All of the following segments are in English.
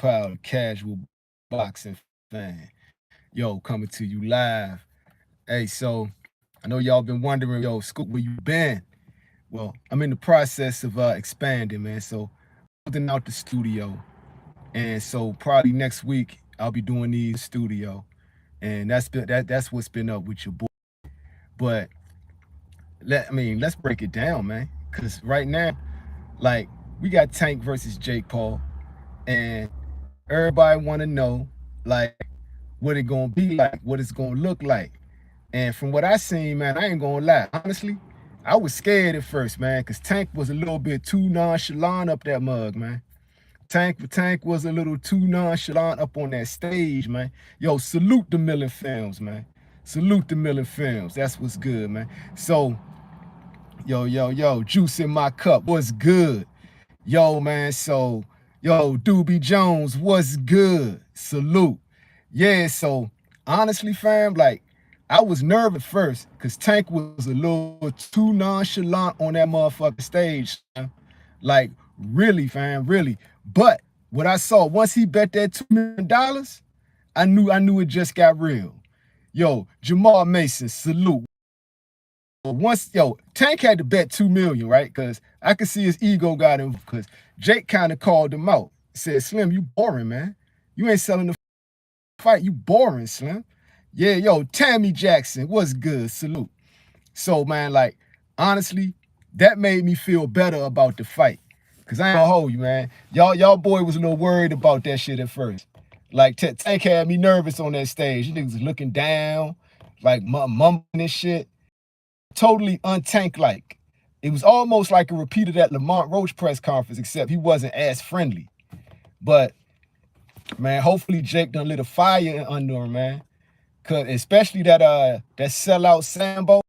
Powell, the casual boxing fan. Yo, coming to you live. Hey, so I know y'all been wondering, yo, Scoop, where you been? Well, I'm in the process of expanding, man. So building out the studio, and so probably next week I'll be doing these studio, and that's what's been up with your boy. But let's break it down, man. Cause right now, like we got Tank versus Jake Paul, and everybody want to know like what it gonna be like, what it's gonna look like. And from what I seen, man, I ain't gonna lie. Honestly, I was scared at first, man, because Tank was a little bit too nonchalant up that mug, man. Tank was a little too nonchalant up on that stage, man. Yo, salute the Millen Films, man. Salute the Millen Films. That's what's good, man. So, yo, juice in my cup. What's good? Yo, man, so, yo, Doobie Jones, what's good? Salute. Yeah, so, honestly, fam, like, I was nervous first because Tank was a little too nonchalant on that motherfucking stage. Fam. Like, really, fam, really. But what I saw, once he bet that $2 million, I knew it just got real. Yo, Jamal Mason, salute. Tank had to bet 2 million, right? Because I could see his ego got him because Jake kind of called him out. Said, Slim, you boring, man. You ain't selling the fight. You boring, Slim. Yeah, yo, Tammy Jackson, what's good? Salute. So, man, like, honestly, that made me feel better about the fight. Cause I ain't gonna hold you, man. Y'all boy was a little worried about that shit at first. Like, Tank had me nervous on that stage. You niggas was looking down, like mumbling and shit. Totally untank-like. It was almost like a repeat of that Lamont Roach press conference, except he wasn't as friendly. But, man, hopefully Jake done lit a fire under him, man. Cause especially that sellout Sambo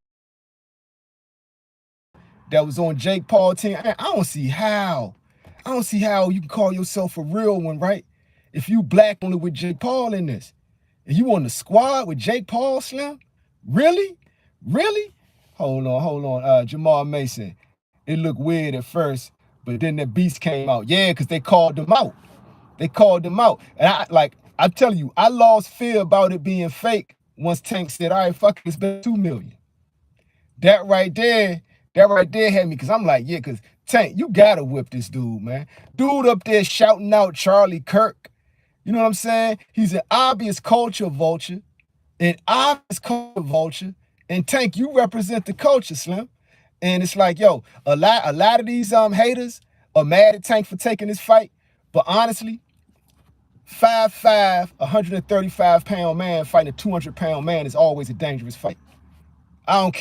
that was on Jake Paul team. I don't see how you can call yourself a real one, right? If you black only with Jake Paul in this. And you on the squad with Jake Paul, Slim? Really? Really? Hold on. Jamal Mason. It looked weird at first, but then the beast came out. Yeah, because they called him out. And I'm telling you, I lost fear about it being fake once Tank said, all right, fuck it, it's been 2 million. That right there had me, because I'm like, yeah, because Tank, you gotta whip this dude, man. Dude up there shouting out Charlie Kirk. You know what I'm saying? He's an obvious culture vulture. And Tank, you represent the culture, Slim. And it's like, yo, a lot of these haters are mad at Tank for taking this fight. But honestly, 5'5", 135-pound man fighting a 200-pound man is always a dangerous fight. I don't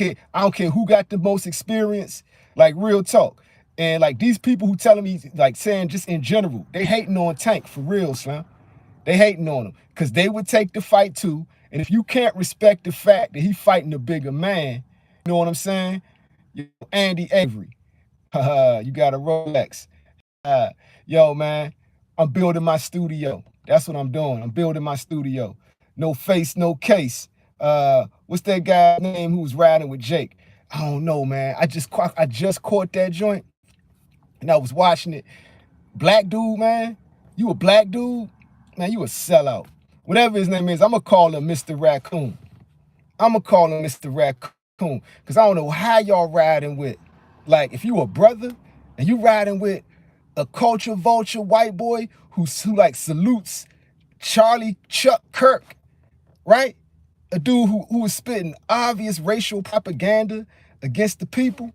care who got the most experience, like real talk. And like these people who telling me, like saying just in general, they hating on Tank for real, Slim. They hating on him because they would take the fight too. And if you can't respect the fact that he fighting a bigger man, you know what I'm saying? Andy Avery, you got a Rolex. Yo, man, I'm building my studio. That's what I'm doing. I'm building my studio. No face, no case. What's that guy's name who was riding with Jake? I don't know, man. I just caught that joint, and I was watching it. Black dude, man. You a black dude? Man, you a sellout. Whatever his name is, I'm going to call him Mr. Raccoon. Because I don't know how y'all riding with, like, if you a brother and you riding with a culture vulture white boy who like salutes Charlie Chuck Kirk, right? A dude who is spitting obvious racial propaganda against the people.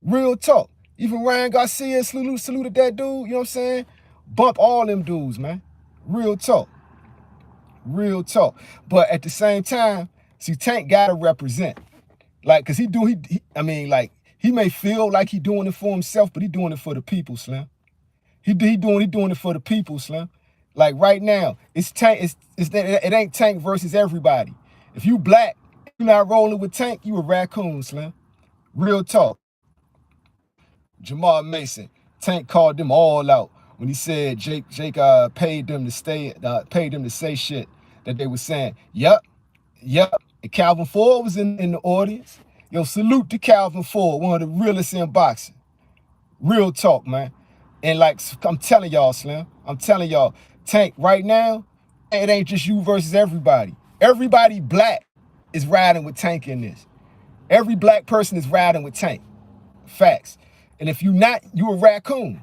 Real talk. Even Ryan Garcia saluted that dude, you know what I'm saying? Bump all them dudes, man. Real talk. But at the same time, see, Tank gotta represent. Like, cause he may feel like he doing it for himself, but he doing it for the people, Slim. He doing it for the people, Slim. Like right now, it's Tank. It ain't Tank versus everybody. If you black, you not rolling with Tank, you a raccoon, Slim. Real talk. Jamal Mason, Tank called them all out when he said Jake paid them to say shit that they were saying. Yep. And Calvin Ford was in the audience. Yo, salute to Calvin Ford, one of the realest in boxing. Real talk, man. And like I'm telling y'all, Slim, Tank, right now, it ain't just you versus everybody. Everybody black is riding with Tank in this. Every black person is riding with Tank. Facts. And if you not, you a raccoon.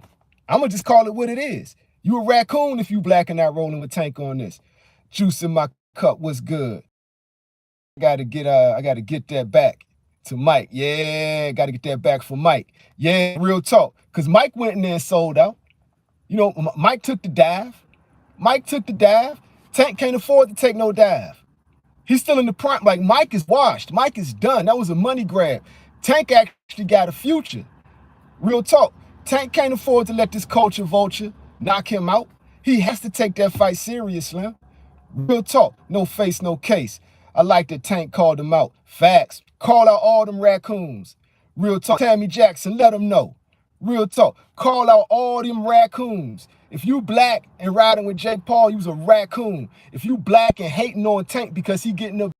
I'm gonna just call it what it is. You a raccoon if you black and not rolling with Tank on this. Juice in my cup, what's good? I gotta get that back to Mike. Yeah, gotta get that back for Mike. Yeah, real talk. Cause Mike went in there and sold out. You know, Mike took the dive. Mike took the dive. Tank can't afford to take no dive. He's still in the prime. Like, Mike is washed. Mike is done. That was a money grab. Tank actually got a future. Real talk. Tank can't afford to let this culture vulture knock him out. He has to take that fight serious, Slim. Real talk. No face, no case. I like that Tank called him out. Facts. Call out all them raccoons. Real talk. Tammy Jackson, let them know. Real talk. Call out all them raccoons. If you black and riding with Jake Paul, you's a raccoon. If you black and hating on Tank because he getting up,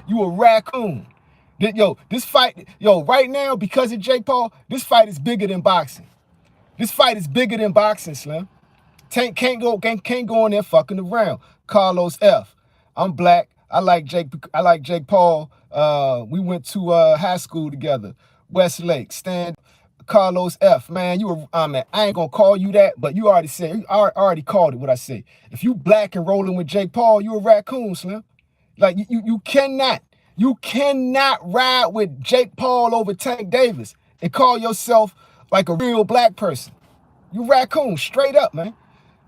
you a raccoon. This fight, right now, because of Jake Paul, this fight is bigger than boxing. This fight is bigger than boxing, Slim. Tank can't go in there fucking around. Carlos F. I'm black. I like Jake Paul. We went to high school together. Westlake. Stand. Carlos F. Man, man, I ain't gonna call you that, but you already said, I already called it what I say. If you black and rolling with Jake Paul, you a raccoon, Slim. Like, you cannot ride with Jake Paul over Tank Davis and call yourself like a real black person. You raccoon, straight up, man.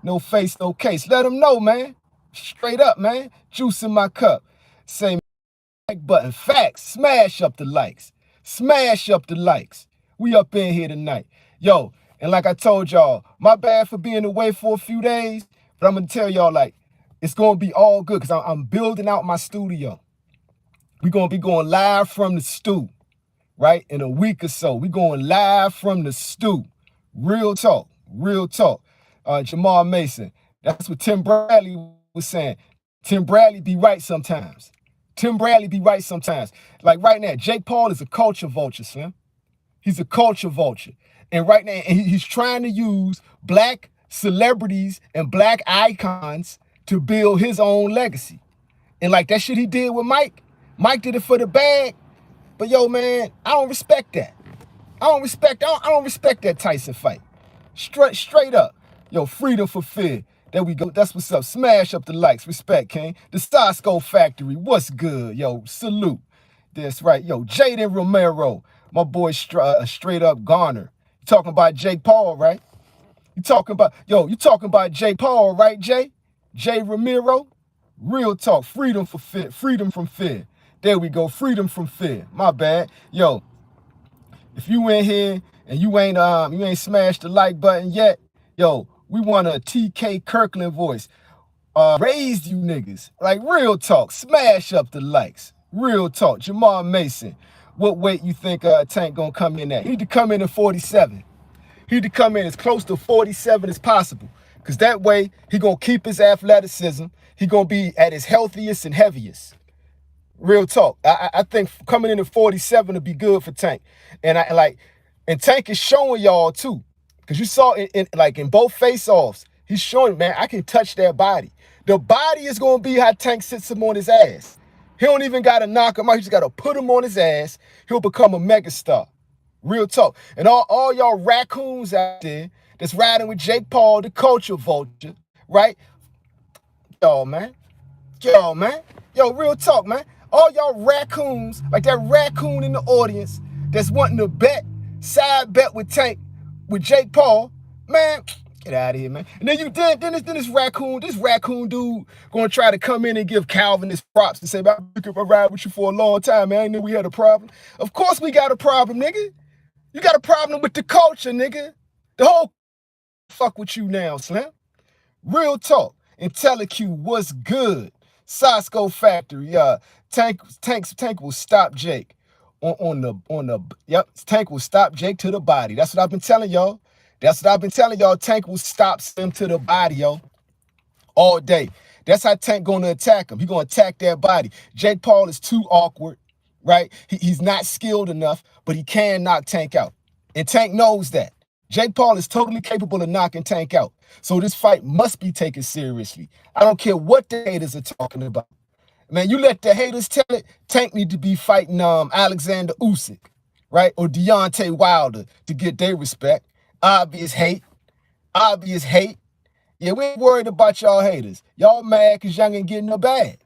No face, no case. Let them know, man. Straight up, man. Juice in my cup. Say like button. Facts. Smash up the likes. Smash up the likes. We up in here tonight. Yo, and like I told y'all, my bad for being away for a few days, but I'm going to tell y'all, like, it's going to be all good because I'm building out my studio. We're going to be going live from the stew, right? In a week or so. We're going live from the stew. Real talk. Real talk. Jamal Mason. That's what Tim Bradley was saying. Tim Bradley be right sometimes. Tim Bradley be right sometimes. Like right now, Jake Paul is a culture vulture, Slim. He's a culture vulture. And right now, he's trying to use black celebrities and black icons to build his own legacy. And like that shit he did with Mike. Mike did it for the bag. But yo, man, I don't respect that. I don't respect that Tyson fight. Straight up. Yo, freedom for fear. There we go. That's what's up. Smash up the likes. Respect, King. The Starsco Factory. What's good? Yo, salute. That's right. Yo, Jaden Romero. My boy straight up Garner. You talking about Jake Paul, right? You talking about Jake Paul, right, Jay? Jay Romero? Real talk. Freedom for fear. Freedom from fear. There we go. Freedom from fear. My bad. Yo, if you in here and you ain't smashed the like button yet, yo, we want a TK Kirkland voice. Raised you niggas. Like, real talk. Smash up the likes. Real talk. Jamal Mason. What weight you think Tank gonna come in at? He need to come in at 47. He need to come in as close to 47 as possible. Because that way, he gonna keep his athleticism. He gonna be at his healthiest and heaviest. Real talk. I think coming in at 47 would be good for Tank. And Tank is showing y'all too. Because you saw in both face-offs, he's showing, man, I can touch that body. The body is gonna be how Tank sits him on his ass. He don't even got to knock him out. He just got to put him on his ass. He'll become a megastar. Real talk. And all y'all raccoons out there that's riding with Jake Paul, the culture vulture, right? Yo, man. Yo, real talk, man. All y'all raccoons, like that raccoon in the audience that's wanting to side bet with Tank, with Jake Paul, man, get out of here, man. And then this raccoon dude gonna try to come in and give Calvin his props and say, I could ride with you for a long time, man. I knew we had a problem. Of course we got a problem, nigga. You got a problem with the culture, nigga. The whole fuck with you now, Slim. Real talk. IntelliQ, what's good? Sasco Factory, Tank will stop Jake Tank will stop Jake to the body. That's what I've been telling y'all. Tank will stop him to the body, yo, all day. That's how Tank gonna attack him. He gonna attack that body. Jake Paul is too awkward, right? He's not skilled enough, but he can knock Tank out. And Tank knows that. Jake Paul is totally capable of knocking Tank out. So this fight must be taken seriously. I don't care what the haters are talking about. Man, you let the haters tell it, Tank need to be fighting Alexander Usyk, right? Or Deontay Wilder to get their respect. Obvious hate. Obvious hate. Yeah, we ain't worried about y'all haters. Y'all mad because Young ain't getting a bag.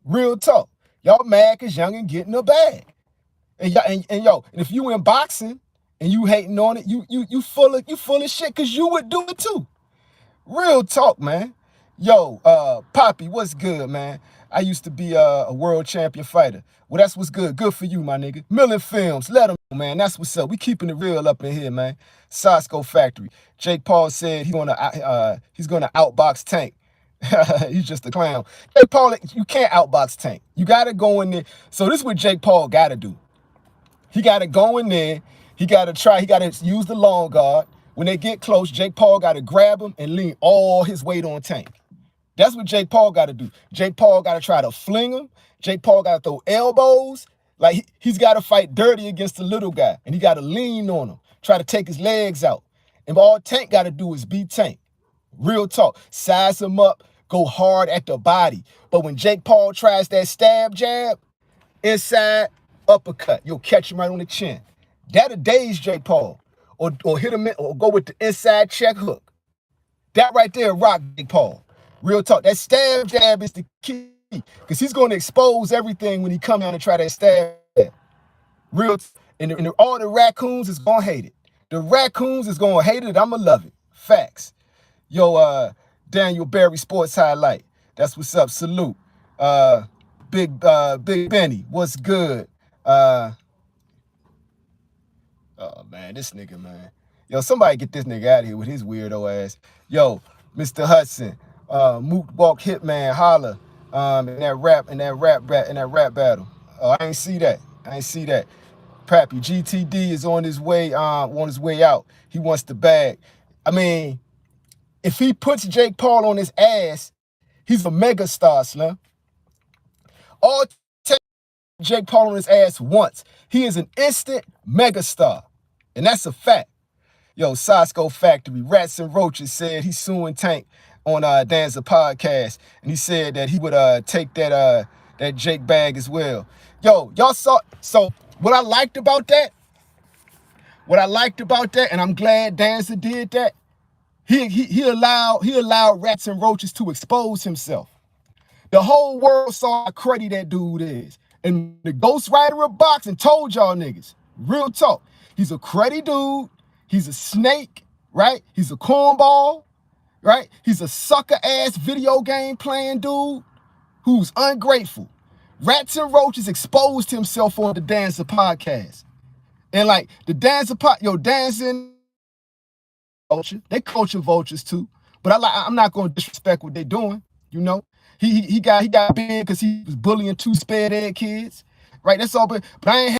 Real talk. Y'all mad because Young ain't getting a bag. And if you in boxing and you hating on it, you full of shit because you would do it too. Real talk, man. Yo, Poppy, what's good, man? I used to be a world champion fighter. Well, that's what's good. Good for you, my nigga. Million Films, let them know, man. That's what's up. We keeping it real up in here, man. Sosco Factory. Jake Paul said he's gonna outbox Tank. He's just a clown. Jake Paul, you can't outbox Tank. You gotta go in there. So this is what Jake Paul gotta do. He gotta go in there. He gotta use the long guard. When they get close, Jake Paul gotta grab him and lean all his weight on Tank. That's what Jake Paul got to do. Jake Paul got to try to fling him. Jake Paul got to throw elbows. Like, he's got to fight dirty against the little guy. And he got to lean on him, try to take his legs out. And all Tank got to do is beat Tank. Real talk. Size him up, go hard at the body. But when Jake Paul tries that stab jab, inside, uppercut, you'll catch him right on the chin. That'll daze Jake Paul. Or hit him, or go with the inside check hook. That right there rock Jake Paul. Real talk. That stab jab is the key because he's going to expose everything when he come out and try that stab. Real, and all the raccoons is going to hate it. The raccoons is going to hate it. I'm going to love it. Facts. Yo, Daniel Berry Sports Highlight. That's what's up. Salute. Big Benny. What's good? Oh, man, this nigga, man. Yo, somebody get this nigga out of here with his weirdo ass. Yo, Mr. Hudson. Mook Walk Hitman holla in that rap battle. I ain't see that. Pappy GTD is on his way out. He wants the bag. I mean, if he puts Jake Paul on his ass, he's a mega star, Slim. All take Jake Paul on his ass once. He is an instant mega star. And that's a fact. Yo, Sosco Factory, Rats and Roaches said he's suing Tank on Danza podcast, and he said that he would take that Jake bag as well. Yo, y'all saw. So what I liked about that, and I'm glad Danza did that. He allowed Rats and Roaches to expose himself. The whole world saw how cruddy that dude is, and the ghostwriter of boxing told y'all niggas. Real talk. He's a cruddy dude. He's a snake, right? He's a cornball. Right? He's a sucker-ass video game playing dude who's ungrateful. Rats and Roaches exposed himself on the Dancer podcast. And like the Dancer dancing vulture, they culture vultures too. But I'm not gonna disrespect what they're doing, you know. He got big because he was bullying two sped ed kids. Right? That's all, but I ain't